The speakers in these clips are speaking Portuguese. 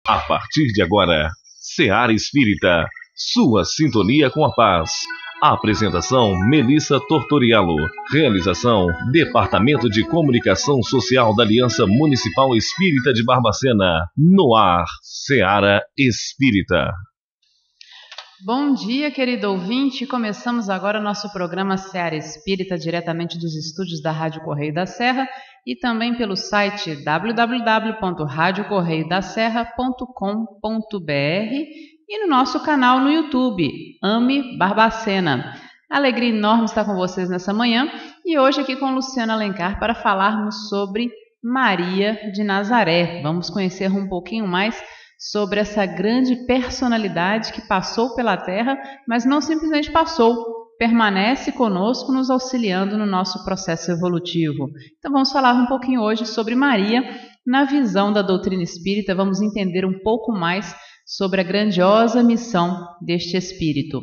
A partir de agora, Seara Espírita, sua sintonia com a paz. Apresentação: Melissa Tortoriello. Realização: Departamento de Comunicação Social da Aliança Municipal Espírita de Barbacena. No ar, Seara Espírita. Bom dia, querido ouvinte. Começamos agora nosso programa Seara Espírita, diretamente dos estúdios da Rádio Correio da Serra e também pelo site www.radiocorreiodaserra.com.br e no nosso canal no YouTube, Ame Barbacena. Alegria enorme estar com vocês nessa manhã e hoje aqui com Luciana Alencar para falarmos sobre Maria de Nazaré. Vamos conhecer um pouquinho mais sobre essa grande personalidade que passou pela Terra, mas não simplesmente passou, permanece conosco, nos auxiliando no nosso processo evolutivo. Então vamos falar um pouquinho hoje sobre Maria, na visão da doutrina espírita. Vamos entender um pouco mais sobre a grandiosa missão deste Espírito.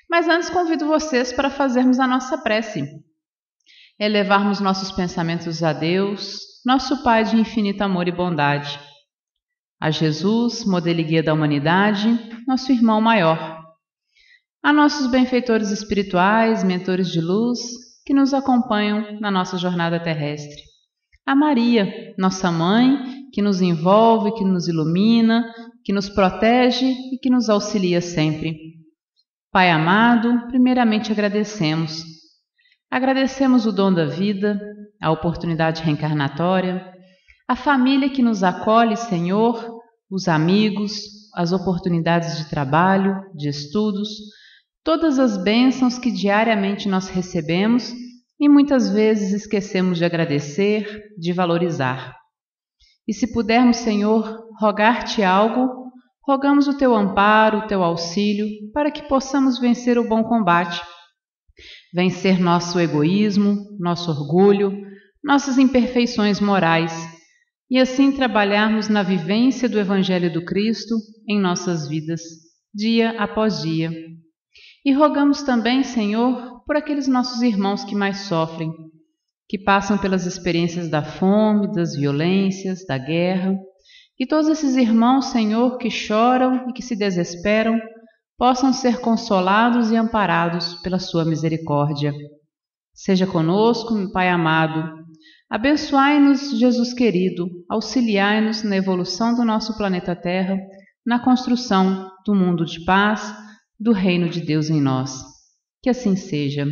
Mas antes convido vocês para fazermos a nossa prece, elevarmos nossos pensamentos a Deus, nosso Pai de infinito amor e bondade, a Jesus, modelo e guia da humanidade, nosso irmão maior, a nossos benfeitores espirituais, mentores de luz, que nos acompanham na nossa jornada terrestre, a Maria, nossa mãe, que nos envolve, que nos ilumina, que nos protege e que nos auxilia sempre. Pai amado, primeiramente agradecemos. Agradecemos o dom da vida, a oportunidade reencarnatória, a família que nos acolhe, Senhor, os amigos, as oportunidades de trabalho, de estudos, todas as bênçãos que diariamente nós recebemos e muitas vezes esquecemos de agradecer, de valorizar. E se pudermos, Senhor, rogar-te algo, rogamos o teu amparo, o teu auxílio, para que possamos vencer o bom combate, vencer nosso egoísmo, nosso orgulho, nossas imperfeições morais, e assim trabalharmos na vivência do Evangelho do Cristo em nossas vidas, dia após dia. E rogamos também, Senhor, por aqueles nossos irmãos que mais sofrem, que passam pelas experiências da fome, das violências, da guerra, que todos esses irmãos, Senhor, que choram e que se desesperam, possam ser consolados e amparados pela sua misericórdia. Seja conosco, meu Pai amado. Abençoai-nos, Jesus querido, auxiliai-nos na evolução do nosso planeta Terra, na construção do mundo de paz, do reino de Deus em nós. Que assim seja.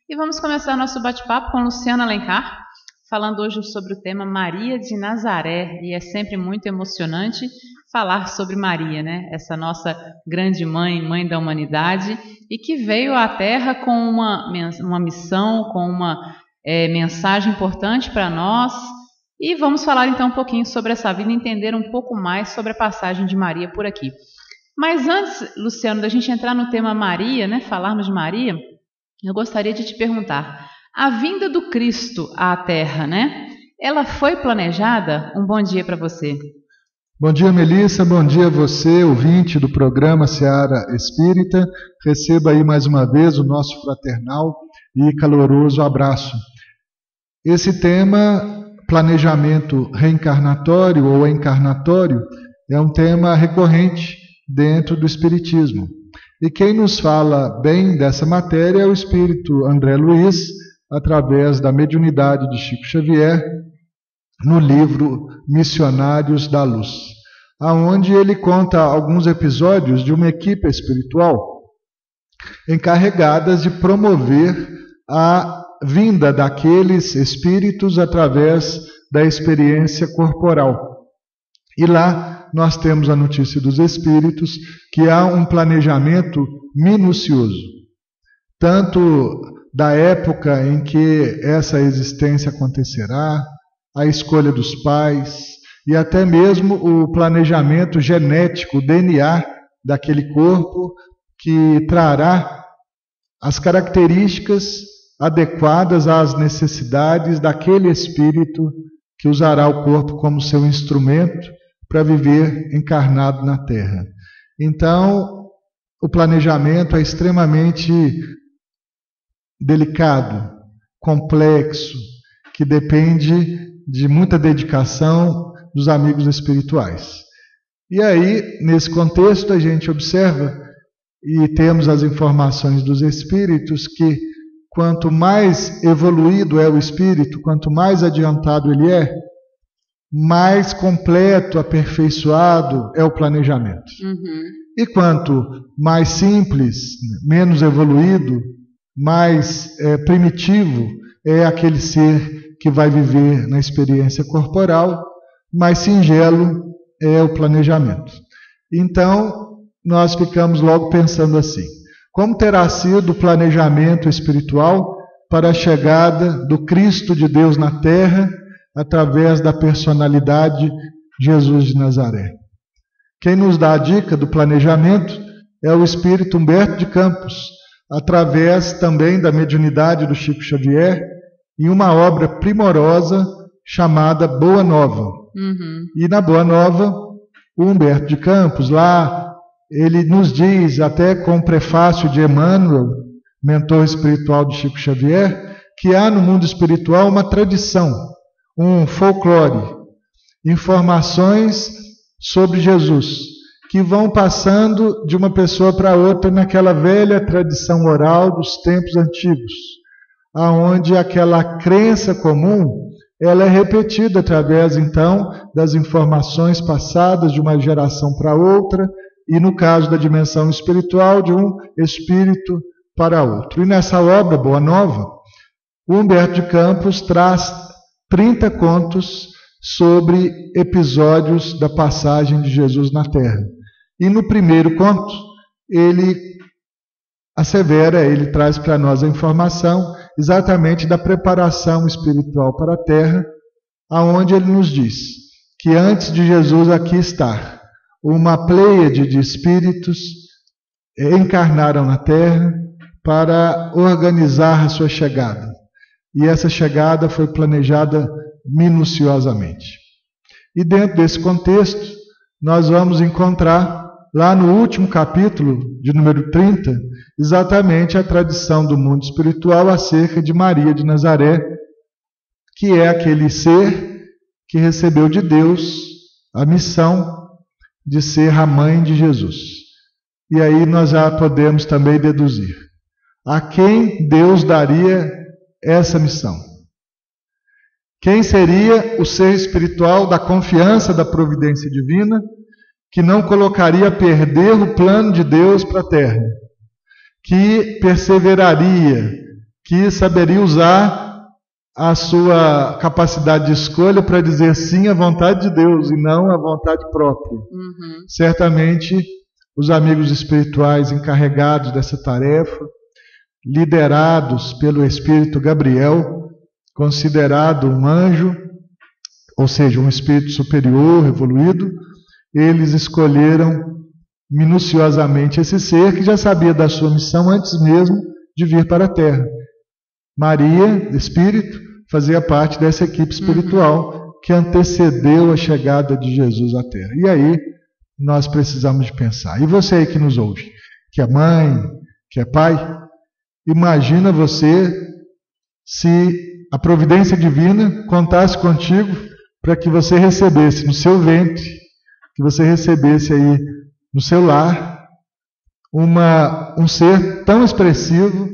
E vamos começar nosso bate-papo com Luciana Alencar, falando hoje sobre o tema Maria de Nazaré. E é sempre muito emocionante falar sobre Maria, né? Essa nossa grande mãe, mãe da humanidade, e que veio à Terra com uma missão, com uma mensagem importante para nós. E vamos falar então um pouquinho sobre essa vida, entender um pouco mais sobre a passagem de Maria por aqui. Mas antes, Luciano, da gente entrar no tema Maria, né, falarmos de Maria, eu gostaria de te perguntar, a vinda do Cristo à Terra, né, ela foi planejada? Um bom dia para você. Bom dia, Melissa, bom dia a você, ouvinte do programa Seara Espírita. Receba aí mais uma vez o nosso fraternal e caloroso abraço. Esse tema, planejamento reencarnatório ou encarnatório, é um tema recorrente dentro do Espiritismo. E quem nos fala bem dessa matéria é o Espírito André Luiz, através da mediunidade de Chico Xavier, no livro Missionários da Luz, aonde ele conta alguns episódios de uma equipe espiritual encarregadas de promover a vinda daqueles espíritos através da experiência corporal. E lá nós temos a notícia dos espíritos que há um planejamento minucioso, tanto da época em que essa existência acontecerá, a escolha dos pais e até mesmo o planejamento genético, o DNA daquele corpo que trará as características adequadas às necessidades daquele espírito que usará o corpo como seu instrumento para viver encarnado na Terra. Então, o planejamento é extremamente delicado, complexo, que depende de muita dedicação dos amigos espirituais. E aí, nesse contexto, a gente observa e temos as informações dos espíritos que quanto mais evoluído é o espírito, quanto mais adiantado ele é, mais completo, aperfeiçoado é o planejamento. E quanto mais simples, menos evoluído, mais primitivo é aquele ser que vai viver na experiência corporal, mais singelo é o planejamento. Então, nós ficamos logo pensando assim: como terá sido o planejamento espiritual para a chegada do Cristo de Deus na Terra através da personalidade Jesus de Nazaré? Quem nos dá a dica do planejamento é o espírito Humberto de Campos, através também da mediunidade do Chico Xavier, em uma obra primorosa chamada Boa Nova. E na Boa Nova, o Humberto de Campos, lá, ele nos diz, até com o prefácio de Emmanuel, mentor espiritual de Chico Xavier, que há no mundo espiritual uma tradição, um folclore, informações sobre Jesus, que vão passando de uma pessoa para outra naquela velha tradição oral dos tempos antigos, aonde aquela crença comum ela é repetida através, então, das informações passadas de uma geração para outra, e no caso da dimensão espiritual, de um espírito para outro. E nessa obra, Boa Nova, o Humberto de Campos traz 30 contos sobre episódios da passagem de Jesus na Terra. E no primeiro conto, ele assevera, ele traz para nós a informação exatamente da preparação espiritual para a Terra, aonde ele nos diz que antes de Jesus aqui estar, uma pleiade de espíritos encarnaram na Terra para organizar a sua chegada. E essa chegada foi planejada minuciosamente. E dentro desse contexto, nós vamos encontrar, lá no último capítulo, de número 30, exatamente a tradição do mundo espiritual acerca de Maria de Nazaré, que é aquele ser que recebeu de Deus a missão de ser a mãe de Jesus. E aí nós já podemos também deduzir a quem Deus daria essa missão. Quem seria o ser espiritual da confiança da providência divina, que não colocaria a perder o plano de Deus para a Terra, que perseveraria, que saberia usar a sua capacidade de escolha para dizer sim à vontade de Deus e não à vontade própria. Certamente, os amigos espirituais encarregados dessa tarefa, liderados pelo Espírito Gabriel, considerado um anjo, ou seja, um espírito superior, evoluído, eles escolheram minuciosamente esse ser que já sabia da sua missão antes mesmo de vir para a Terra. Maria, espírito, fazia parte dessa equipe espiritual que antecedeu a chegada de Jesus à Terra. E aí nós precisamos de pensar. E você aí que nos ouve, que é mãe, que é pai, imagina você se a providência divina contasse contigo para que você recebesse no seu ventre, que você recebesse aí no seu lar, um ser tão expressivo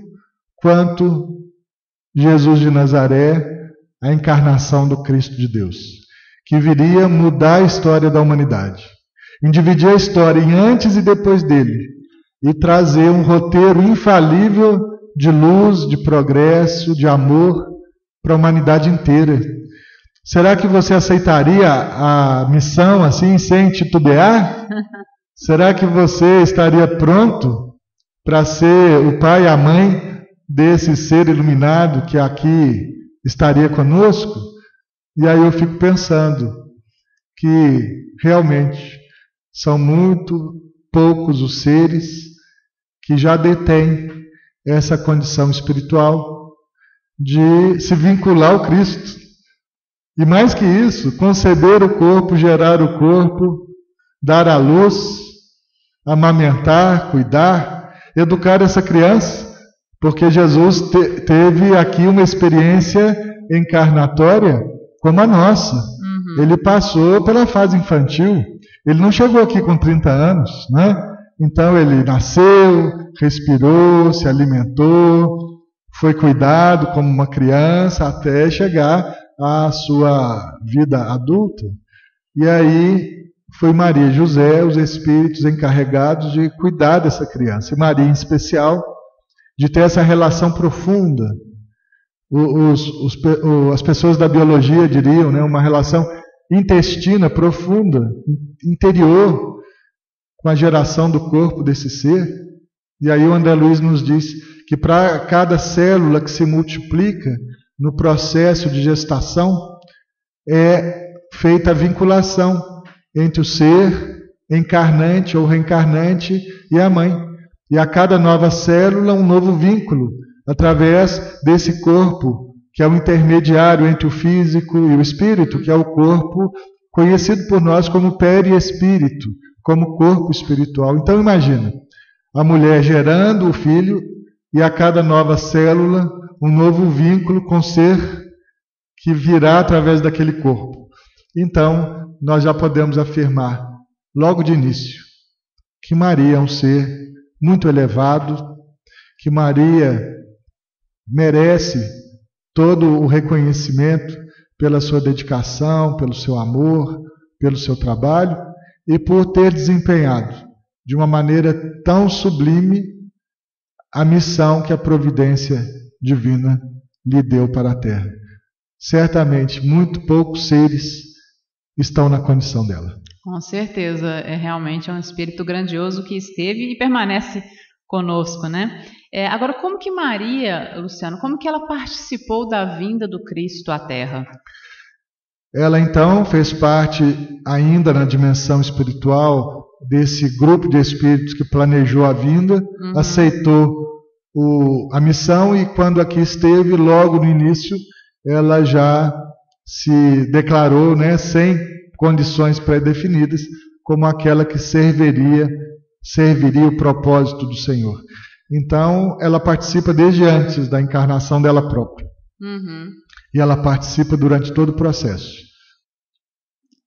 quanto Jesus de Nazaré, a encarnação do Cristo de Deus, que viria mudar a história da humanidade, em dividir a história em antes e depois dele, e trazer um roteiro infalível de luz, de progresso, de amor para a humanidade inteira. Será que você aceitaria a missão assim, sem titubear? Será que você estaria pronto para ser o pai e a mãe desse ser iluminado que aqui estaria conosco? E aí eu fico pensando que realmente são muito poucos os seres que já detêm essa condição espiritual de se vincular ao Cristo. E mais que isso, conceber o corpo, gerar o corpo, dar à luz, amamentar, cuidar, educar essa criança, porque Jesus teve aqui uma experiência encarnatória como a nossa. Ele passou pela fase infantil, Ele não chegou aqui com 30 anos, né? Então ele nasceu, respirou, se alimentou, foi cuidado como uma criança até chegar à sua vida adulta. E aí foi Maria e José, os espíritos encarregados de cuidar dessa criança. E Maria, em especial, de ter essa relação profunda. As pessoas da biologia diriam, né, uma relação intestina profunda, interior, com a geração do corpo desse ser. E aí o André Luiz nos diz que para cada célula que se multiplica no processo de gestação, é feita a vinculação entre o ser encarnante ou reencarnante e a mãe. E a cada nova célula, um novo vínculo, através desse corpo, que é o intermediário entre o físico e o espírito, que é o corpo conhecido por nós como perispírito, como corpo espiritual. Então imagina, a mulher gerando o filho e a cada nova célula um novo vínculo com o ser que virá através daquele corpo. Então nós já podemos afirmar logo de início que Maria é um ser muito elevado, que Maria merece todo o reconhecimento pela sua dedicação, pelo seu amor, pelo seu trabalho e por ter desempenhado de uma maneira tão sublime a missão que a providência divina lhe deu para a Terra. Certamente, muito poucos seres estão na condição dela. Com certeza, realmente um espírito grandioso que esteve e permanece conosco, né? Agora, como que Maria, Luciano, como que ela participou da vinda do Cristo à Terra? Ela então fez parte, ainda na dimensão espiritual, desse grupo de espíritos que planejou a vinda, aceitou a missão e quando aqui esteve, logo no início, ela já se declarou, né, sem condições pré-definidas, como aquela que serviria o propósito do Senhor. Então, ela participa desde antes da encarnação dela própria. E ela participa durante todo o processo.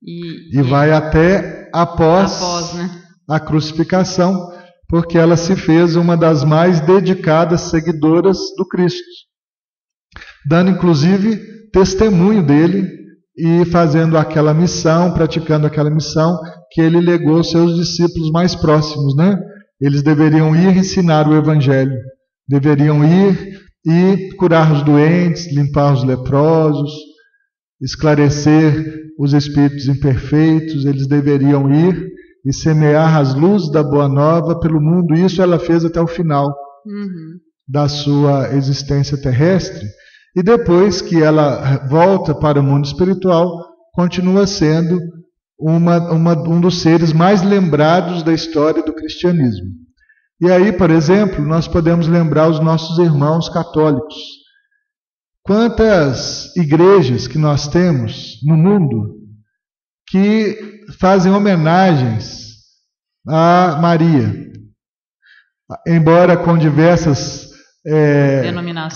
E vai até após né? a crucificação, porque ela se fez uma das mais dedicadas seguidoras do Cristo, dando inclusive testemunho dele e fazendo aquela missão, praticando aquela missão que ele legou aos seus discípulos mais próximos, né? Eles deveriam ir ensinar o Evangelho, deveriam ir e curar os doentes, limpar os leprosos, esclarecer os espíritos imperfeitos, eles deveriam ir e semear as luzes da Boa Nova pelo mundo. Isso ela fez até o final da sua existência terrestre. E depois que ela volta para o mundo espiritual, continua sendo um dos seres mais lembrados da história do cristianismo. E aí, por exemplo, nós podemos lembrar os nossos irmãos católicos. Quantas igrejas que nós temos no mundo que fazem homenagens a Maria, embora com diversas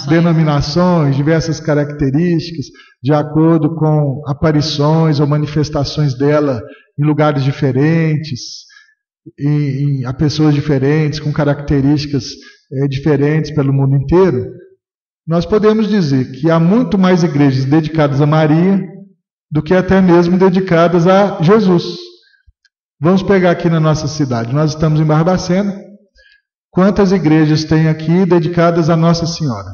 denominações, diversas características, de acordo com aparições ou manifestações dela em lugares diferentes, a pessoas diferentes, com características diferentes pelo mundo inteiro. Nós podemos dizer que há muito mais igrejas dedicadas a Maria do que até mesmo dedicadas a Jesus. Vamos pegar aqui na nossa cidade. Nós estamos em Barbacena. Quantas igrejas tem aqui dedicadas a Nossa Senhora?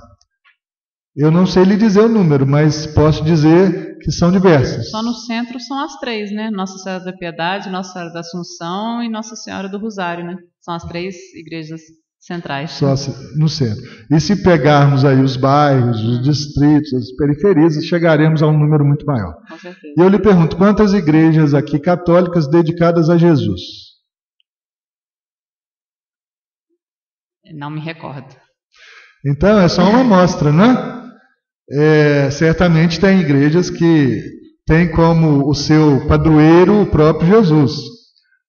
Eu não sei lhe dizer o número, mas posso dizer que são diversas. Só no centro são as 3, né? Nossa Senhora da Piedade, Nossa Senhora da Assunção e Nossa Senhora do Rosário, né? São as 3 igrejas centrais. Só no centro. E se pegarmos aí os bairros, os distritos, as periferias, chegaremos a um número muito maior. Com certeza. E eu lhe pergunto, quantas igrejas aqui católicas dedicadas a Jesus? Não me recordo. Então, é só uma amostra, né? Certamente tem igrejas que têm como o seu padroeiro o próprio Jesus,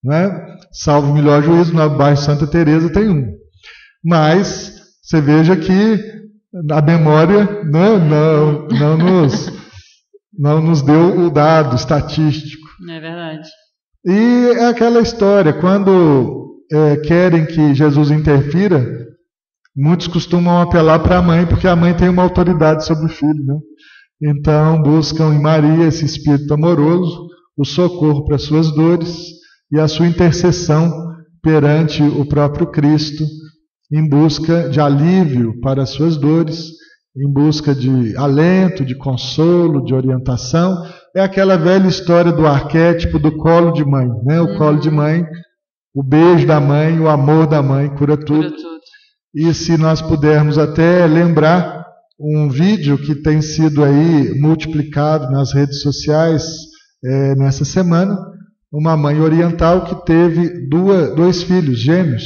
né? Salvo o melhor juízo, no bairro Santa Teresa tem um. Mas você veja que a memória não nos deu o dado estatístico. É verdade. E é aquela história, quando querem que Jesus interfira, muitos costumam apelar para a mãe, porque a mãe tem uma autoridade sobre o filho, né? Então buscam em Maria esse espírito amoroso, o socorro para suas dores e a sua intercessão perante o próprio Cristo, em busca de alívio para as suas dores, em busca de alento, de consolo, de orientação. É aquela velha história do arquétipo do colo de mãe, né? O colo de mãe, o beijo da mãe, o amor da mãe cura tudo. E se nós pudermos até lembrar um vídeo que tem sido aí multiplicado nas redes sociais nessa semana, uma mãe oriental que teve dois filhos gêmeos,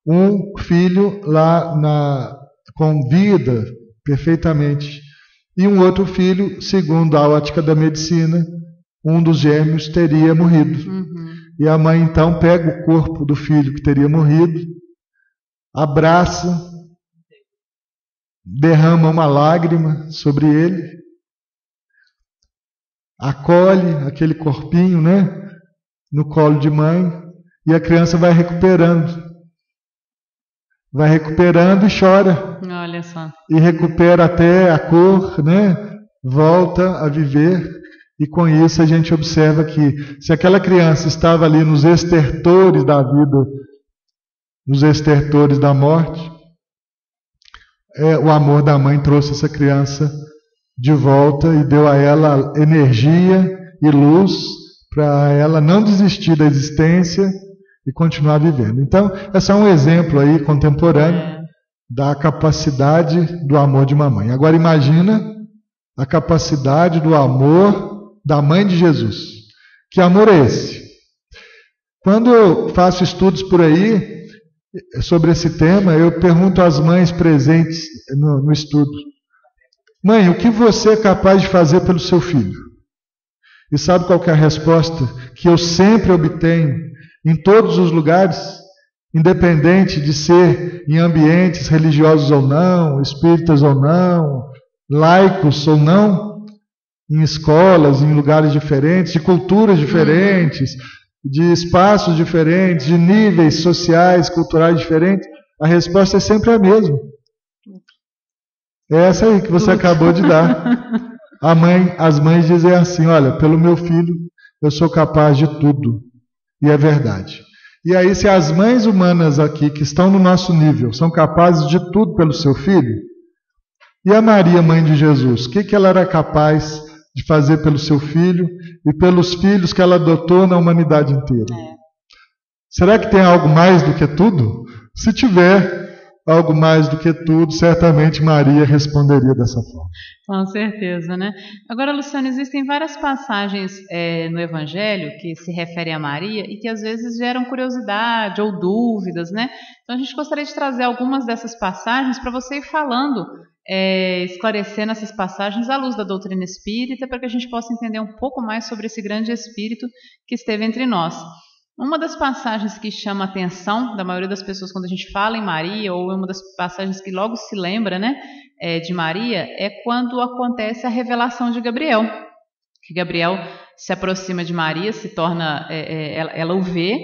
um filho lá com vida perfeitamente, e um outro filho, segundo a ótica da medicina, um dos gêmeos teria morrido. E a mãe então pega o corpo do filho que teria morrido, abraça, derrama uma lágrima sobre ele, acolhe aquele corpinho, né, no colo de mãe, e a criança vai recuperando e chora. Olha só. E recupera até a cor, né, volta a viver, e com isso a gente observa que se aquela criança estava ali nos estertores da vida, nos estertores da morte, o amor da mãe trouxe essa criança de volta e deu a ela energia e luz para ela não desistir da existência e continuar vivendo. Então, é só um exemplo aí contemporâneo da capacidade do amor de uma mãe. Agora imagina a capacidade do amor da mãe de Jesus. Que amor é esse? Quando eu faço estudos por aí sobre esse tema, eu pergunto às mães presentes no estudo: mãe, o que você é capaz de fazer pelo seu filho? E sabe qual que é a resposta que eu sempre obtenho em todos os lugares, independente de ser em ambientes religiosos ou não, espíritas ou não, laicos ou não, em escolas, em lugares diferentes, de culturas diferentes, de espaços diferentes, de níveis sociais, culturais diferentes? A resposta é sempre a mesma. É essa aí que você acabou de dar. As mães dizem assim: olha, pelo meu filho eu sou capaz de tudo. E é verdade. E aí, se as mães humanas aqui, que estão no nosso nível, são capazes de tudo pelo seu filho, e a Maria, mãe de Jesus, o que ela era capaz de fazer pelo seu filho e pelos filhos que ela adotou na humanidade inteira? Será que tem algo mais do que tudo? Se tiver algo mais do que tudo, certamente Maria responderia dessa forma. Com certeza, né? Agora, Luciano, existem várias passagens no Evangelho que se referem a Maria e que às vezes geram curiosidade ou dúvidas, né? Então a gente gostaria de trazer algumas dessas passagens para você ir falando, esclarecendo essas passagens à luz da doutrina espírita, para que a gente possa entender um pouco mais sobre esse grande espírito que esteve entre nós. Uma das passagens que chama a atenção da maioria das pessoas quando a gente fala em Maria, ou uma das passagens que logo se lembra, né, de Maria, é quando acontece a revelação de Gabriel. Que Gabriel se aproxima de Maria, se torna, ela o vê,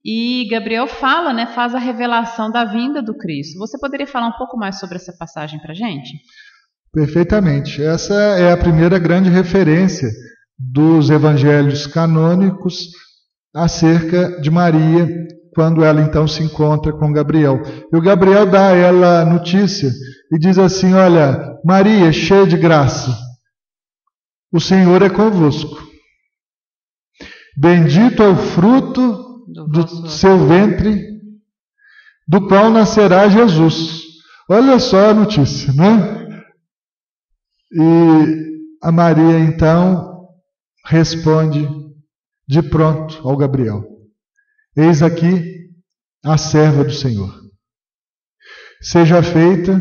e Gabriel fala, né, faz a revelação da vinda do Cristo. Você poderia falar um pouco mais sobre essa passagem para a gente? Perfeitamente. Essa é a primeira grande referência dos evangelhos canônicos acerca de Maria, quando ela então se encontra com Gabriel. E o Gabriel dá a ela notícia e diz assim: olha, Maria, cheia de graça, o Senhor é convosco. Bendito é o fruto do seu ventre, do qual nascerá Jesus. Olha só a notícia, né? E a Maria então responde de pronto ao Gabriel: eis aqui a serva do Senhor. Seja feita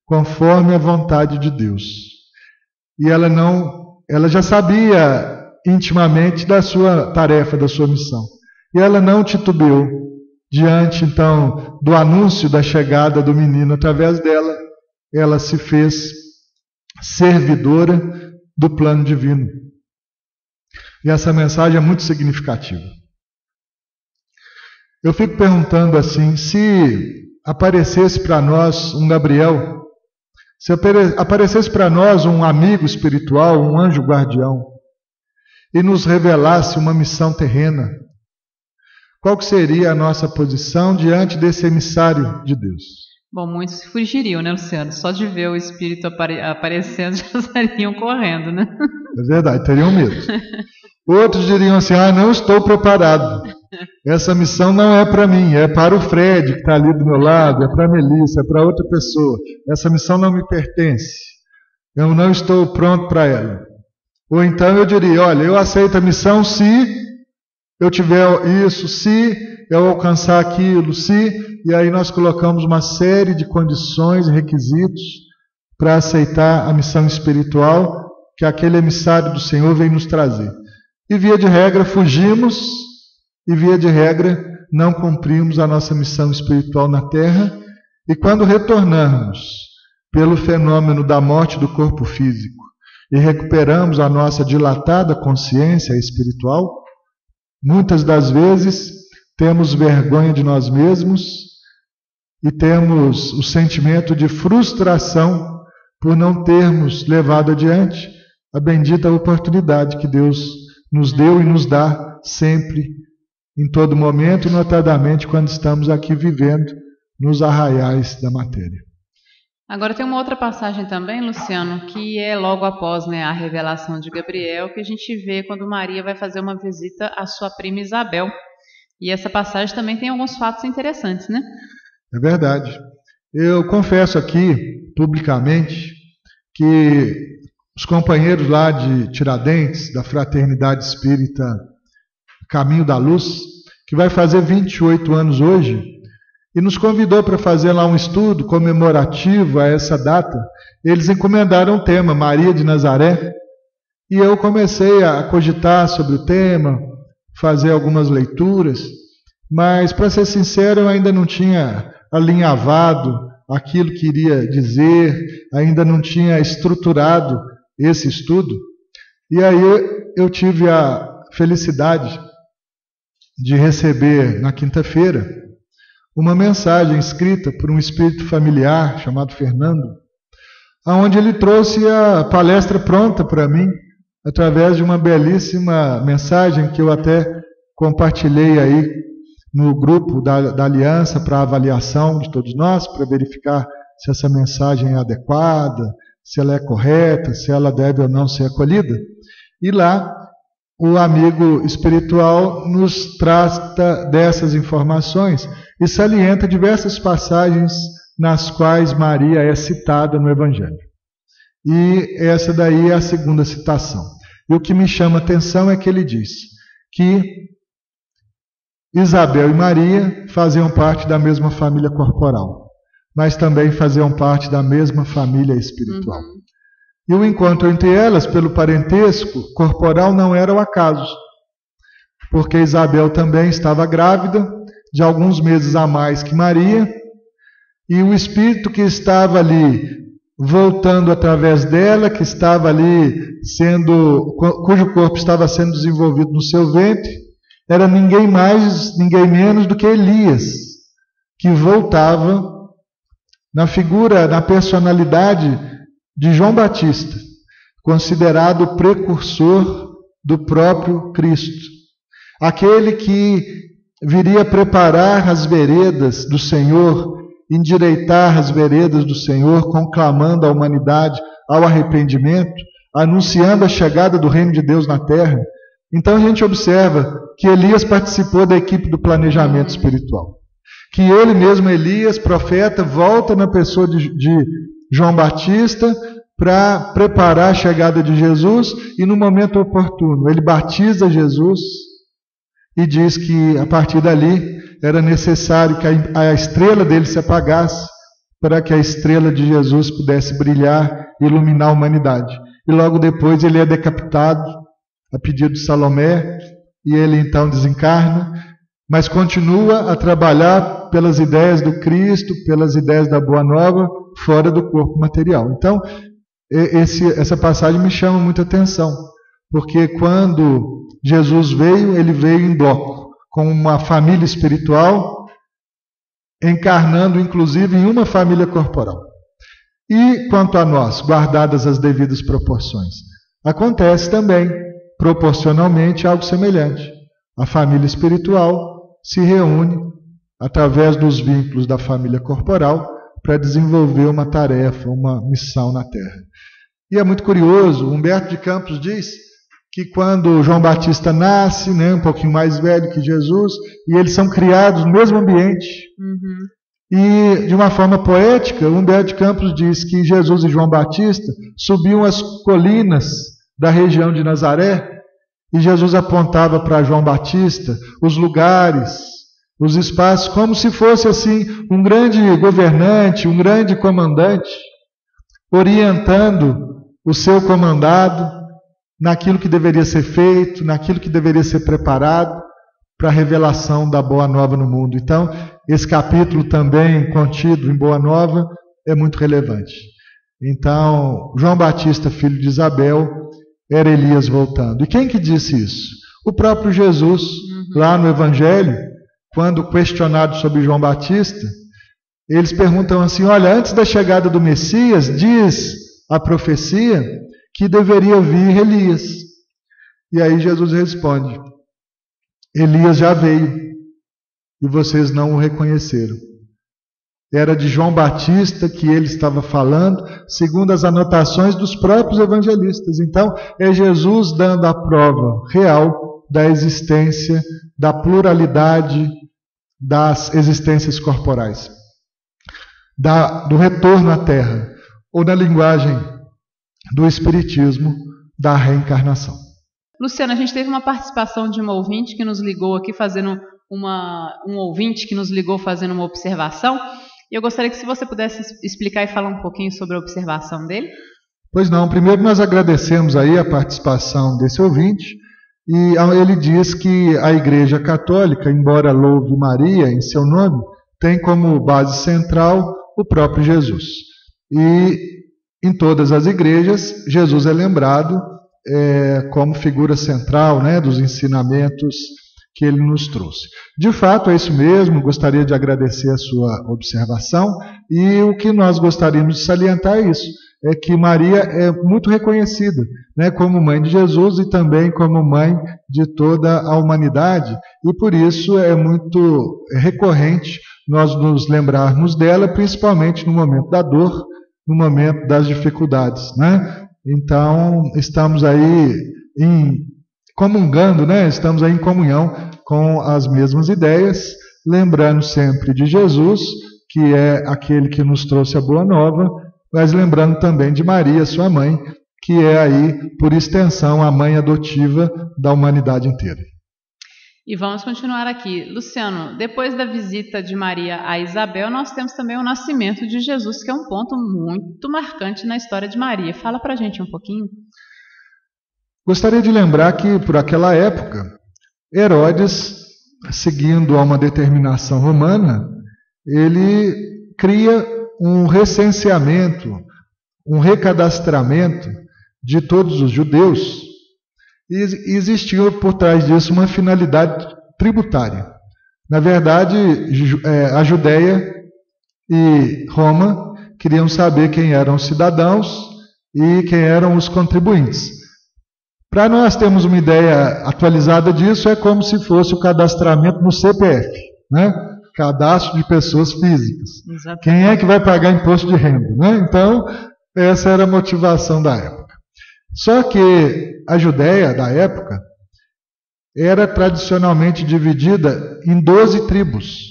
conforme a vontade de Deus. E ela já sabia intimamente da sua tarefa, da sua missão. E ela não titubeou diante então do anúncio da chegada do menino. Através dela, ela se fez servidora do plano divino. E essa mensagem é muito significativa. Eu fico perguntando assim, se aparecesse para nós um Gabriel, se aparecesse para nós um amigo espiritual, um anjo guardião, e nos revelasse uma missão terrena, qual que seria a nossa posição diante desse emissário de Deus? Bom, muitos fugiriam, né, Luciano? Só de ver o Espírito aparecendo já estariam correndo, né? É verdade, teriam medo. Outros diriam assim, não estou preparado. Essa missão não é para mim, é para o Fred, que está ali do meu lado, é para a Melissa, é para outra pessoa. Essa missão não me pertence. Eu não estou pronto para ela. Ou então eu diria, olha, eu aceito a missão se eu tiver isso, se eu alcançar aquilo, se... E aí nós colocamos uma série de condições e requisitos para aceitar a missão espiritual que aquele emissário do Senhor vem nos trazer. E via de regra fugimos, e via de regra não cumprimos a nossa missão espiritual na Terra, e quando retornarmos pelo fenômeno da morte do corpo físico e recuperamos a nossa dilatada consciência espiritual, muitas das vezes temos vergonha de nós mesmos e temos o sentimento de frustração por não termos levado adiante a bendita oportunidade que Deus nos deu e nos dá sempre, em todo momento, e notadamente quando estamos aqui vivendo nos arraiais da matéria. Agora tem uma outra passagem também, Luciano, que é logo após, né, a revelação de Gabriel, que a gente vê quando Maria vai fazer uma visita à sua prima Isabel. E essa passagem também tem alguns fatos interessantes, né? É verdade. Eu confesso aqui, publicamente, que os companheiros lá de Tiradentes, da Fraternidade Espírita Caminho da Luz, que vai fazer 28 anos hoje, e nos convidou para fazer lá um estudo comemorativo a essa data. Eles encomendaram o tema Maria de Nazaré, e eu comecei a cogitar sobre o tema, fazer algumas leituras, mas, para ser sincero, eu ainda não tinha alinhavado aquilo que iria dizer, ainda não tinha estruturado esse estudo. E aí eu tive a felicidade de receber, na quinta-feira, uma mensagem escrita por um espírito familiar chamado Fernando, onde ele trouxe a palestra pronta para mim, através de uma belíssima mensagem que eu até compartilhei aí no grupo da Aliança para avaliação de todos nós, para verificar se essa mensagem é adequada, se ela é correta, se ela deve ou não ser acolhida. E lá o amigo espiritual nos trata dessas informações e salienta diversas passagens nas quais Maria é citada no Evangelho. E essa daí é a segunda citação. E o que me chama a atenção é que ele diz que Isabel e Maria faziam parte da mesma família corporal, mas também faziam parte da mesma família espiritual. E o encontro entre elas, pelo parentesco corporal, não era o acaso, porque Isabel também estava grávida, de alguns meses a mais que Maria, e o espírito que estava ali voltando através dela, que estava ali cujo corpo estava sendo desenvolvido no seu ventre, era ninguém mais, ninguém menos do que Elias, que voltava na figura, na personalidade de João Batista, considerado o precursor do próprio Cristo. Aquele que viria preparar as veredas do Senhor, endireitar as veredas do Senhor, conclamando a humanidade ao arrependimento, anunciando a chegada do reino de Deus na terra. Então a gente observa que Elias participou da equipe do planejamento espiritual. Que ele mesmo, Elias, profeta, volta na pessoa de João Batista para preparar a chegada de Jesus e no momento oportuno ele batiza Jesus e diz que a partir dali era necessário que a estrela dele se apagasse para que a estrela de Jesus pudesse brilhar e iluminar a humanidade. E logo depois ele é decapitado a pedido de Salomé, e ele então desencarna, mas continua a trabalhar pelas ideias do Cristo, pelas ideias da Boa Nova, fora do corpo material. Então, essa passagem me chama muita atenção, porque quando Jesus veio, ele veio em bloco, com uma família espiritual, encarnando inclusive em uma família corporal. E quanto a nós, guardadas as devidas proporções, acontece também, proporcionalmente, algo semelhante. A família espiritual se reúne através dos vínculos da família corporal para desenvolver uma tarefa, uma missão na Terra. E é muito curioso, Humberto de Campos diz que quando João Batista nasce, um pouquinho mais velho que Jesus, e eles são criados no mesmo ambiente, e de uma forma poética, Humberto de Campos diz que Jesus e João Batista subiam as colinas da região de Nazaré, e Jesus apontava para João Batista os lugares, os espaços, como se fosse assim um grande governante, um grande comandante, orientando o seu comandado naquilo que deveria ser feito, naquilo que deveria ser preparado para a revelação da Boa Nova no mundo. Então, esse capítulo também contido em Boa Nova é muito relevante. Então, João Batista, filho de Isabel, era Elias voltando. E quem que disse isso? O próprio Jesus, lá no Evangelho, quando questionado sobre João Batista, eles perguntam assim: olha, antes da chegada do Messias, diz a profecia que deveria vir Elias. E aí Jesus responde: Elias já veio e vocês não o reconheceram. Era de João Batista que ele estava falando, segundo as anotações dos próprios evangelistas. Então, é Jesus dando a prova real da existência, da pluralidade das existências corporais, do retorno à Terra, ou na linguagem do Espiritismo, da reencarnação. Luciana, a gente teve uma participação de uma ouvinte que nos ligou aqui fazendo um ouvinte que nos ligou fazendo uma observação, e eu gostaria que se você pudesse explicar e falar um pouquinho sobre a observação dele. Pois não, primeiro nós agradecemos aí a participação desse ouvinte, e ele diz que a Igreja Católica, embora louve Maria em seu nome, tem como base central o próprio Jesus. E em todas as igrejas, Jesus é lembrado como figura central, dos ensinamentos que ele nos trouxe. De fato, é isso mesmo, gostaria de agradecer a sua observação, e o que nós gostaríamos de salientar é isso, é que Maria é muito reconhecida, como mãe de Jesus e também como mãe de toda a humanidade, e por isso é muito recorrente nós nos lembrarmos dela, principalmente no momento da dor, no momento das dificuldades. Então, estamos aí comungando, estamos aí em comunhão com as mesmas ideias, lembrando sempre de Jesus, que é aquele que nos trouxe a Boa Nova, mas lembrando também de Maria, sua mãe, que é aí, por extensão, a mãe adotiva da humanidade inteira. E vamos continuar aqui. Luciano, depois da visita de Maria a Isabel, nós temos também o nascimento de Jesus, que é um ponto muito marcante na história de Maria. Fala pra gente um pouquinho. Gostaria de lembrar que, por aquela época, Herodes, seguindo a uma determinação romana, ele cria um recenseamento, um recadastramento de todos os judeus, e existiu por trás disso uma finalidade tributária. Na verdade, a Judéia e Roma queriam saber quem eram os cidadãos e quem eram os contribuintes. Para nós termos uma ideia atualizada disso, é como se fosse o cadastramento no CPF, Cadastro de pessoas físicas. Exatamente. Quem é que vai pagar imposto de renda? Então, essa era a motivação da época. Só que a Judéia da época era tradicionalmente dividida em 12 tribos.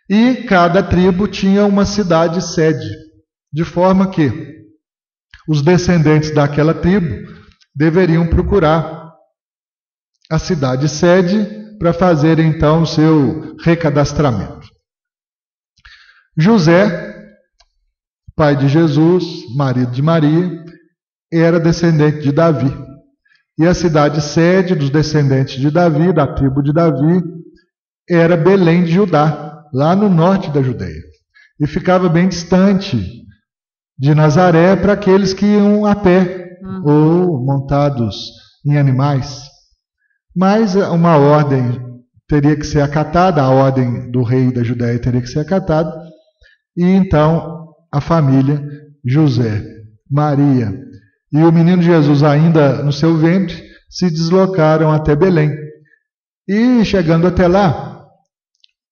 E cada tribo tinha uma cidade-sede, de forma que os descendentes daquela tribo deveriam procurar a cidade-sede para fazer então o seu recadastramento. José, pai de Jesus, marido de Maria, era descendente de Davi. E a cidade-sede dos descendentes de Davi, da tribo de Davi, era Belém de Judá, lá no norte da Judeia. E ficava bem distante de Nazaré para aqueles que iam a pé ou montados em animais. Mas uma ordem teria que ser acatada, a ordem do rei da Judéia teria que ser acatada, e então a família, José, Maria e o menino Jesus ainda no seu ventre, se deslocaram até Belém. E chegando até lá,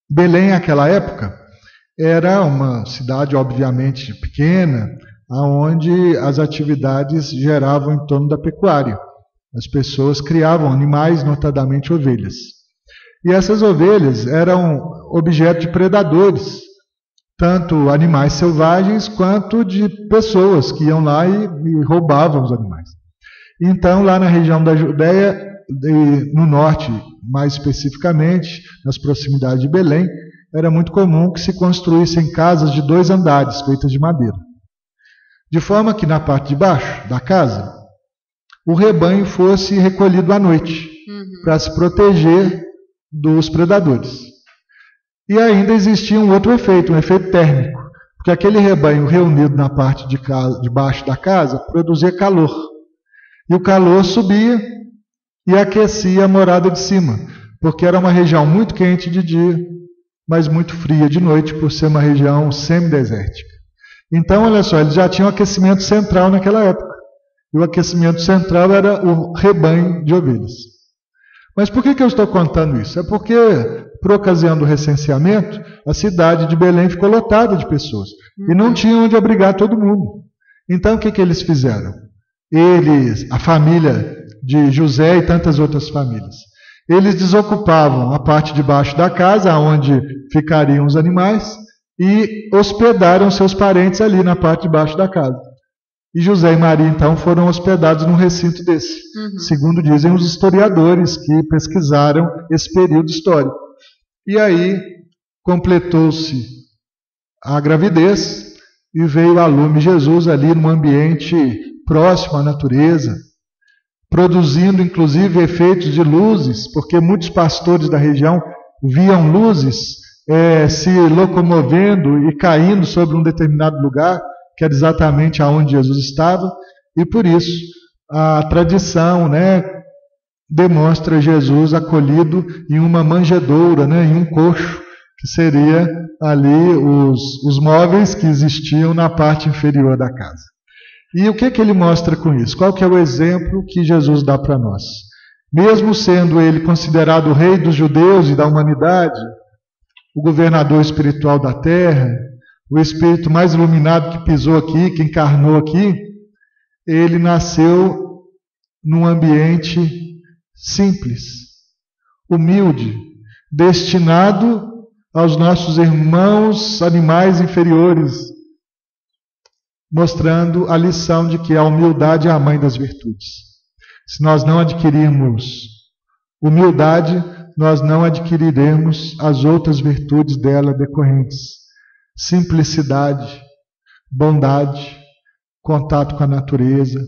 Belém naquela época era uma cidade obviamente pequena, onde as atividades geravam em torno da pecuária. As pessoas criavam animais, notadamente ovelhas. E essas ovelhas eram objeto de predadores, tanto animais selvagens quanto de pessoas que iam lá e roubavam os animais. Então, lá na região da Judéia, no norte, mais especificamente, nas proximidades de Belém, era muito comum que se construíssem casas de 2 andares, feitas de madeira. De forma que na parte de baixo da casa, o rebanho fosse recolhido à noite, para se proteger dos predadores. E ainda existia um outro efeito, um efeito térmico, porque aquele rebanho reunido na parte de baixo da casa produzia calor. E o calor subia e aquecia a morada de cima, porque era uma região muito quente de dia, mas muito fria de noite, por ser uma região semidesértica. Então, olha só, eles já tinham aquecimento central naquela época. E o aquecimento central era o rebanho de ovelhas. Mas por que eu estou contando isso? É porque, por ocasião do recenseamento, a cidade de Belém ficou lotada de pessoas. E não tinha onde abrigar todo mundo. Então, o que eles fizeram? A família de José e tantas outras famílias, eles desocupavam a parte de baixo da casa, onde ficariam os animais, e hospedaram seus parentes ali na parte de baixo da casa. E José e Maria, então, foram hospedados num recinto desse, segundo dizem os historiadores que pesquisaram esse período histórico. E aí completou-se a gravidez e veio a lume Jesus ali num ambiente próximo à natureza, produzindo inclusive efeitos de luzes, porque muitos pastores da região viam luzes se locomovendo e caindo sobre um determinado lugar, que era exatamente aonde Jesus estava, e por isso a tradição, demonstra Jesus acolhido em uma manjedoura, em um coxo, que seria ali os móveis que existiam na parte inferior da casa. E o que ele mostra com isso? Qual que é o exemplo que Jesus dá para nós? Mesmo sendo ele considerado o rei dos judeus e da humanidade, o governador espiritual da terra, o espírito mais iluminado que pisou aqui, que encarnou aqui, ele nasceu num ambiente simples, humilde, destinado aos nossos irmãos animais inferiores, mostrando a lição de que a humildade é a mãe das virtudes. Se nós não adquirirmos humildade, nós não adquiriremos as outras virtudes dela decorrentes. Simplicidade, bondade, contato com a natureza,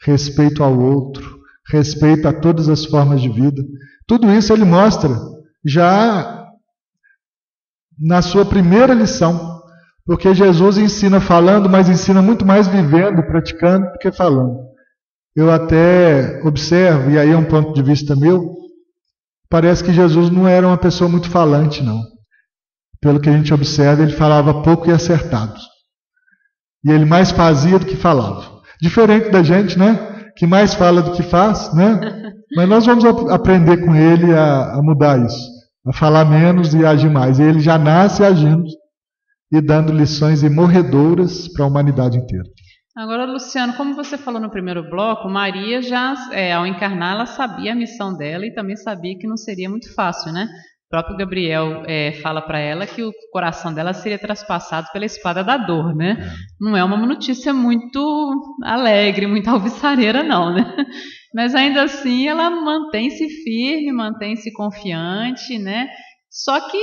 respeito ao outro, respeito a todas as formas de vida. Tudo isso ele mostra já na sua primeira lição, porque Jesus ensina falando, mas ensina muito mais vivendo, praticando, do que falando. Eu até observo, e aí é um ponto de vista meu, parece que Jesus não era uma pessoa muito falante, não. Pelo que a gente observa, ele falava pouco e acertado. E ele mais fazia do que falava. Diferente da gente, que mais fala do que faz, Mas nós vamos aprender com ele a mudar isso, a falar menos e agir mais. E ele já nasce agindo e dando lições imorredoras para a humanidade inteira. Agora, Luciano, como você falou no primeiro bloco, Maria já, ao encarnar, ela sabia a missão dela e também sabia que não seria muito fácil, O próprio Gabriel fala para ela que o coração dela seria traspassado pela espada da dor, Não é uma notícia muito alegre, muito alvissareira, não, Mas ainda assim ela mantém-se firme, mantém-se confiante, Só que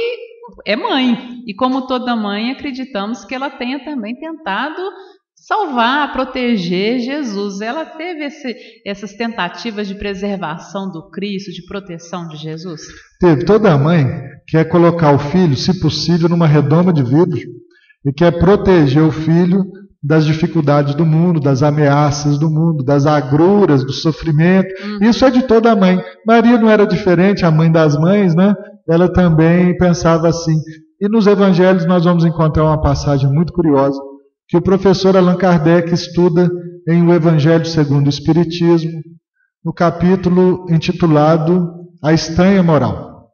é mãe, e como toda mãe, acreditamos que ela tenha também tentado salvar, proteger Jesus. Ela teve essas tentativas de preservação do Cristo, de proteção de Jesus? Teve. Toda mãe quer colocar o filho, se possível, numa redoma de vidro e quer proteger o filho das dificuldades do mundo, das ameaças do mundo, das agruras, do sofrimento. Isso é de toda mãe. Maria não era diferente, a mãe das mães, né? Ela também pensava assim. E nos evangelhos nós vamos encontrar uma passagem muito curiosa, que o professor Allan Kardec estuda em O Evangelho segundo o Espiritismo, no capítulo intitulado A Estranha Moral,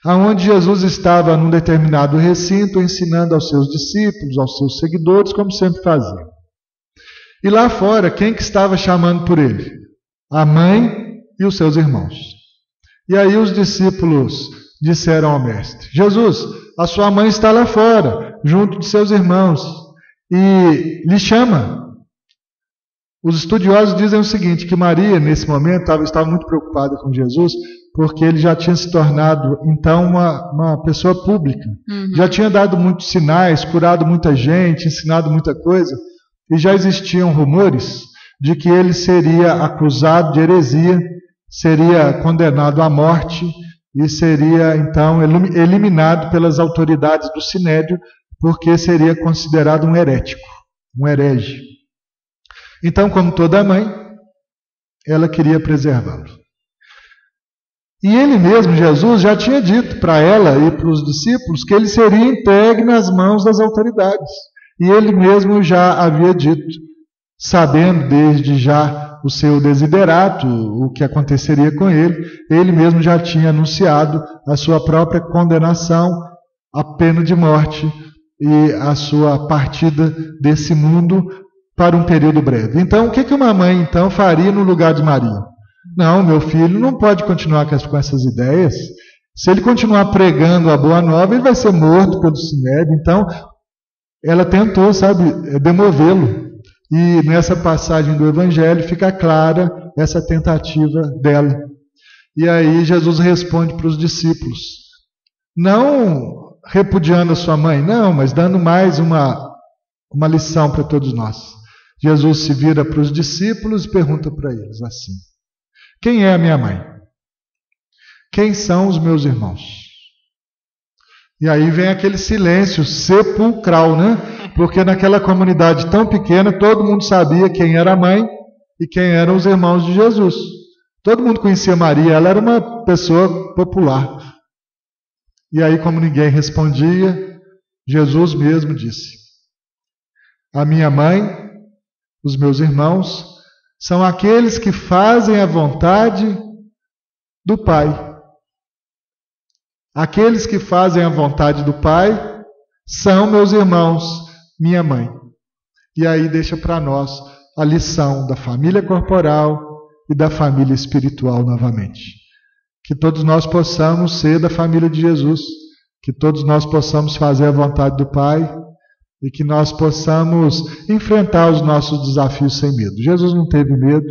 aonde Jesus estava num determinado recinto ensinando aos seus discípulos, aos seus seguidores, como sempre fazia. E lá fora, quem que estava chamando por ele? A mãe e os seus irmãos. E aí os discípulos disseram ao mestre: Jesus, a sua mãe está lá fora, junto de seus irmãos, e lhe chama. Os estudiosos dizem o seguinte, que Maria, nesse momento, estava muito preocupada com Jesus, porque ele já tinha se tornado, então, uma pessoa pública. Já tinha dado muitos sinais, curado muita gente, ensinado muita coisa, e já existiam rumores de que ele seria acusado de heresia, seria condenado à morte e seria, então, eliminado pelas autoridades do Sinédrio, porque seria considerado um herético, um herege. Então, como toda mãe, ela queria preservá-lo. E ele mesmo, Jesus, já tinha dito para ela e para os discípulos que ele seria entregue nas mãos das autoridades. E ele mesmo já havia dito, sabendo desde já o seu desiderato, o que aconteceria com ele mesmo já tinha anunciado a sua própria condenação, a pena de morte e a sua partida desse mundo para um período breve. Então, o que uma mãe então faria no lugar de Maria? Não, meu filho não pode continuar com essas ideias. Se ele continuar pregando a boa nova, ele vai ser morto pelo Sinédrio. Então, ela tentou, demovê-lo. E nessa passagem do Evangelho fica clara essa tentativa dela. E aí Jesus responde para os discípulos, não repudiando a sua mãe, não, mas dando mais uma lição para todos nós. Jesus se vira para os discípulos e pergunta para eles assim: quem é a minha mãe? Quem são os meus irmãos? E aí vem aquele silêncio sepulcral, né? Porque naquela comunidade tão pequena, todo mundo sabia quem era a mãe e quem eram os irmãos de Jesus. Todo mundo conhecia Maria, ela era uma pessoa popular. E aí, como ninguém respondia, Jesus mesmo disse: a minha mãe, os meus irmãos, são aqueles que fazem a vontade do Pai. Aqueles que fazem a vontade do Pai são meus irmãos, minha mãe. E aí deixa para nós a lição da família corporal e da família espiritual novamente. Que todos nós possamos ser da família de Jesus, que todos nós possamos fazer a vontade do Pai e que nós possamos enfrentar os nossos desafios sem medo. Jesus não teve medo,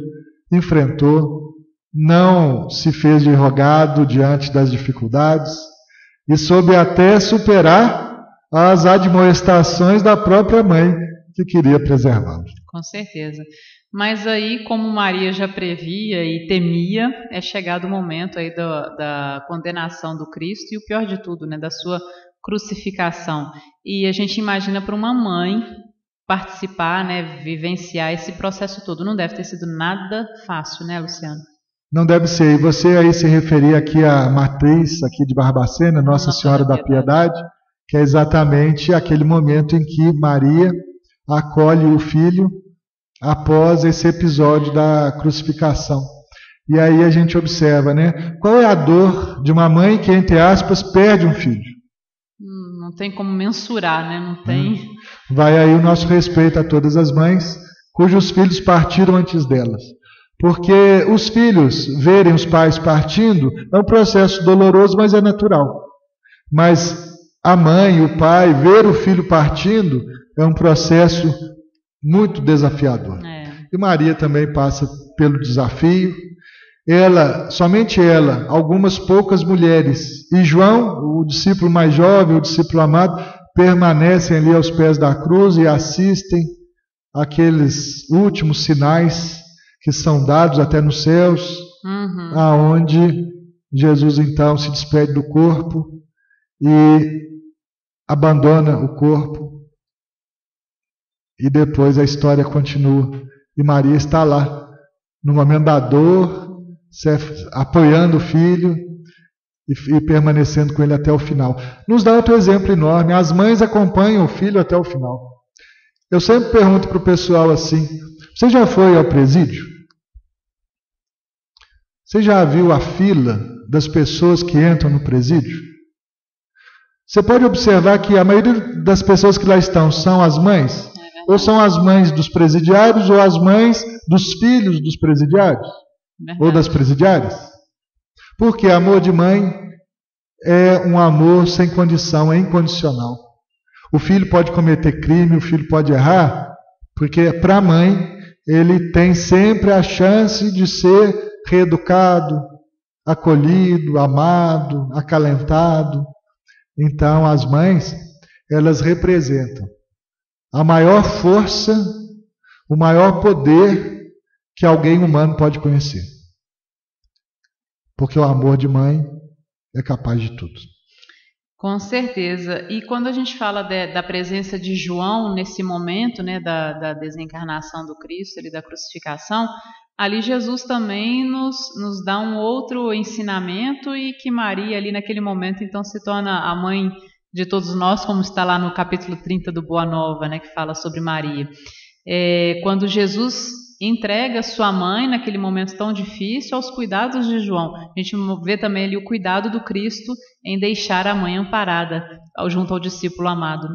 enfrentou, não se fez de rogado diante das dificuldades e soube até superar as admoestações da própria mãe que queria preservá-lo. Com certeza. Mas aí, como Maria já previa e temia, é chegado o momento aí da condenação do Cristo e o pior de tudo, né, da sua crucificação. E a gente imagina para uma mãe participar, né, vivenciar esse processo todo. Não deve ter sido nada fácil, né, Luciano? Não deve ser. E você aí se referia aqui à matriz aqui de Barbacena, Nossa Senhora da Piedade, que é exatamente aquele momento em que Maria acolhe o filho após esse episódio da crucificação. E aí a gente observa, né? Qual é a dor de uma mãe que, entre aspas, perde um filho? Não tem como mensurar, né? Não tem. Vai aí o nosso respeito a todas as mães cujos filhos partiram antes delas. Porque os filhos verem os pais partindo é um processo doloroso, mas é natural. Mas a mãe e o pai ver o filho partindo é um processo muito desafiador. E Maria também passa pelo desafio. Ela, somente ela, algumas poucas mulheres e João, o discípulo mais jovem, o discípulo amado, permanecem ali aos pés da cruz e assistem aqueles últimos sinais que são dados até nos céus, aonde Jesus então se despede do corpo e abandona o corpo E depois a história continua. E Maria está lá, no momento da dor, apoiando o filho e permanecendo com ele até o final. Nos dá outro exemplo enorme. As mães acompanham o filho até o final. Eu sempre pergunto para o pessoal assim: você já foi ao presídio? Você já viu a fila das pessoas que entram no presídio? Você pode observar que a maioria das pessoas que lá estão são as mães? Ou são as mães dos presidiários ou as mães dos filhos dos presidiários? Verdade. Ou das presidiárias? Porque amor de mãe é um amor sem condição, é incondicional. O filho pode cometer crime, o filho pode errar, porque para a mãe ele tem sempre a chance de ser reeducado, acolhido, amado, acalentado. Então as mães, elas representam a maior força, o maior poder que alguém humano pode conhecer. Porque o amor de mãe é capaz de tudo. Com certeza. E quando a gente fala da presença de João nesse momento, né, da desencarnação do Cristo, da crucificação, ali Jesus também nos dá um outro ensinamento, e que Maria ali naquele momento então se torna a mãe de todos nós, como está lá no capítulo 30 do Boa Nova, né, que fala sobre Maria. Quando Jesus entrega sua mãe naquele momento tão difícil aos cuidados de João. A gente vê também ali o cuidado do Cristo em deixar a mãe amparada junto ao discípulo amado.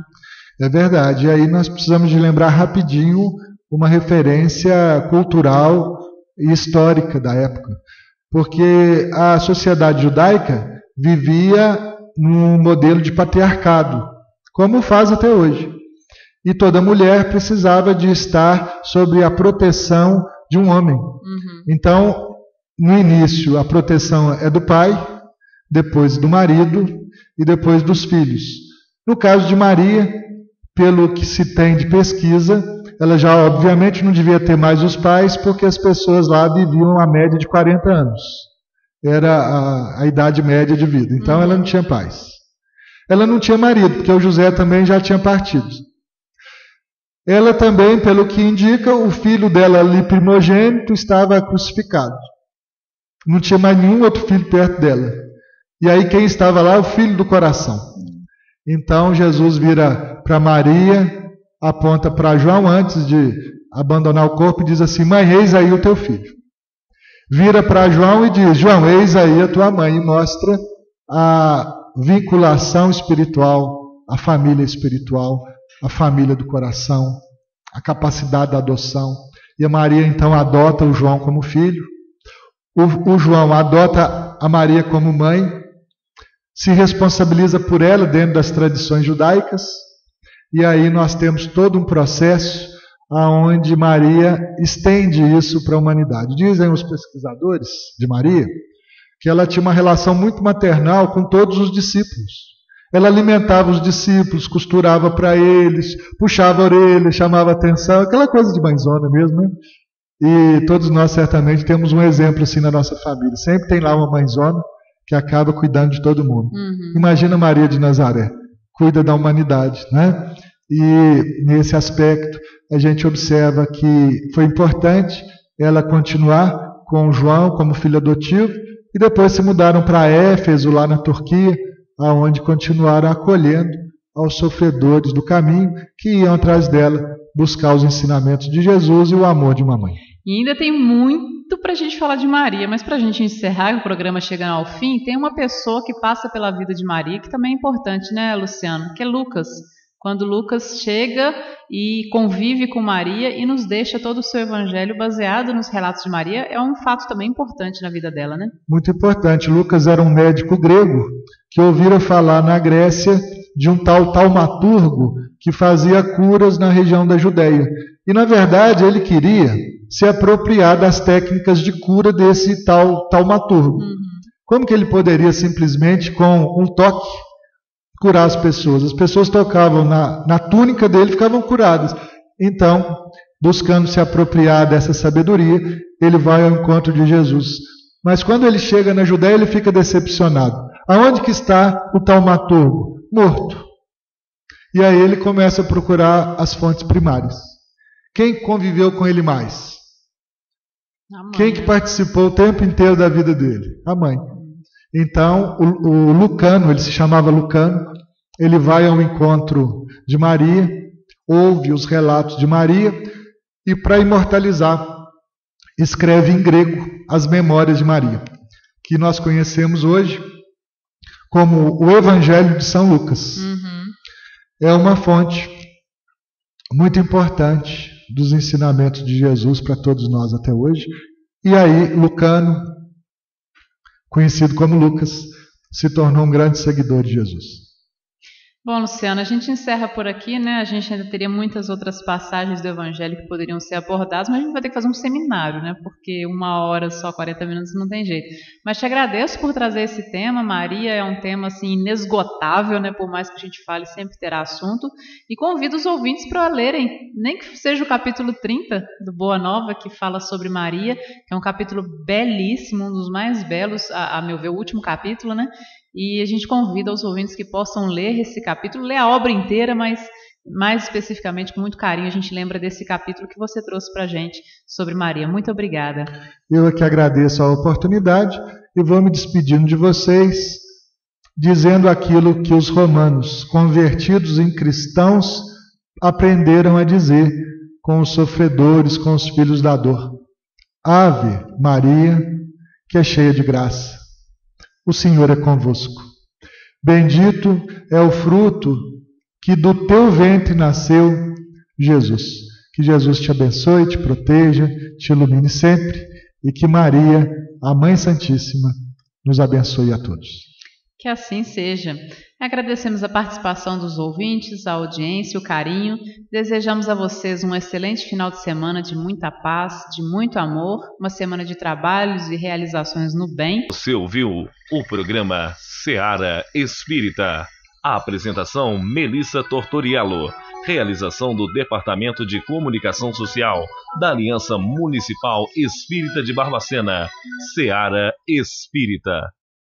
É verdade. E aí nós precisamos de lembrar rapidinho uma referência cultural e histórica da época. Porque a sociedade judaica vivia num modelo de patriarcado, como faz até hoje. E toda mulher precisava de estar sob a proteção de um homem. Uhum. Então, no início, a proteção é do pai, depois do marido e depois dos filhos. No caso de Maria, pelo que se tem de pesquisa, ela já obviamente não devia ter mais os pais, porque as pessoas lá viviam a média de 40 anos. Era a idade média de vida. Então, ela não tinha pais. Ela não tinha marido, porque o José também já tinha partido. Ela também, pelo que indica, o filho dela ali primogênito estava crucificado. Não tinha mais nenhum outro filho perto dela. E aí quem estava lá? O filho do coração. Então Jesus vira para Maria, aponta para João antes de abandonar o corpo e diz assim: mãe, eis aí o teu filho. Vira para João e diz: João, eis aí a tua mãe. E mostra a vinculação espiritual, a família espiritual, a família do coração, a capacidade da adoção. E a Maria então adota o João como filho, o João adota a Maria como mãe, se responsabiliza por ela dentro das tradições judaicas, e aí nós temos todo um processo onde Maria estende isso para a humanidade. Dizem os pesquisadores de Maria que ela tinha uma relação muito maternal com todos os discípulos. Ela alimentava os discípulos, costurava para eles, puxava a orelha, chamava atenção, aquela coisa de mãezona mesmo, né? E todos nós certamente temos um exemplo assim na nossa família. Sempre tem lá uma mãezona que acaba cuidando de todo mundo. Uhum. Imagina Maria de Nazaré, cuida da humanidade, né? E nesse aspecto a gente observa que foi importante ela continuar com João como filho adotivo, e depois se mudaram para Éfeso, lá na Turquia, aonde continuaram acolhendo aos sofredores do caminho que iam atrás dela buscar os ensinamentos de Jesus e o amor de uma mãe. E ainda tem muito para a gente falar de Maria, mas para a gente encerrar, o programa chegando ao fim, tem uma pessoa que passa pela vida de Maria que também é importante, né, Luciano? Que é Lucas. Quando Lucas chega e convive com Maria e nos deixa todo o seu evangelho baseado nos relatos de Maria, é um fato também importante na vida dela, né? Muito importante. Lucas era um médico grego que ouvira falar na Grécia de um tal taumaturgo que fazia curas na região da Judéia. E, na verdade, ele queria se apropriar das técnicas de cura desse tal taumaturgo. Uhum. Como que ele poderia simplesmente, com um toque, curar as pessoas? As pessoas tocavam na túnica dele e ficavam curadas. Então, buscando se apropriar dessa sabedoria, ele vai ao encontro de Jesus. Mas quando ele chega na Judéia, ele fica decepcionado. Aonde que está o taumaturgo? Morto. E aí ele começa a procurar as fontes primárias. Quem conviveu com ele mais? A mãe, Quem que participou o tempo inteiro da vida dele? A mãe. Então, o Lucano, ele se chamava Lucano, ele vai ao encontro de Maria, ouve os relatos de Maria e, para imortalizar, escreve em grego as Memórias de Maria, que nós conhecemos hoje como o Evangelho de São Lucas. É uma fonte muito importante dos ensinamentos de Jesus para todos nós até hoje. E aí, Lucano, conhecido como Lucas, se tornou um grande seguidor de Jesus. Bom, Luciano, a gente encerra por aqui, né? A gente ainda teria muitas outras passagens do Evangelho que poderiam ser abordadas, mas a gente vai ter que fazer um seminário, né? Porque 1 hora só, 40 minutos não tem jeito. Mas te agradeço por trazer esse tema. Maria é um tema assim inesgotável, né? Por mais que a gente fale, sempre terá assunto. E convido os ouvintes para lerem, nem que seja o capítulo 30 do Boa Nova, que fala sobre Maria, que é um capítulo belíssimo, um dos mais belos, a meu ver, o último capítulo, né? E a gente convida os ouvintes que possam ler esse capítulo, ler a obra inteira, mas mais especificamente, com muito carinho, a gente lembra desse capítulo que você trouxe para a gente sobre Maria. Muito obrigada. Eu aqui agradeço a oportunidade e vou me despedindo de vocês, dizendo aquilo que os romanos, convertidos em cristãos, aprenderam a dizer com os sofredores, com os filhos da dor. Ave Maria, que é cheia de graça. O Senhor é convosco. Bendito é o fruto que do teu ventre nasceu, Jesus. Que Jesus te abençoe, te proteja, te ilumine sempre e que Maria, a Mãe Santíssima, nos abençoe a todos. Que assim seja. Agradecemos a participação dos ouvintes, a audiência, o carinho. Desejamos a vocês um excelente final de semana de muita paz, de muito amor, uma semana de trabalhos e realizações no bem. Você ouviu o programa Seara Espírita. A apresentação Melissa Tortoriello. Realização do Departamento de Comunicação Social da Aliança Municipal Espírita de Barbacena. Seara Espírita.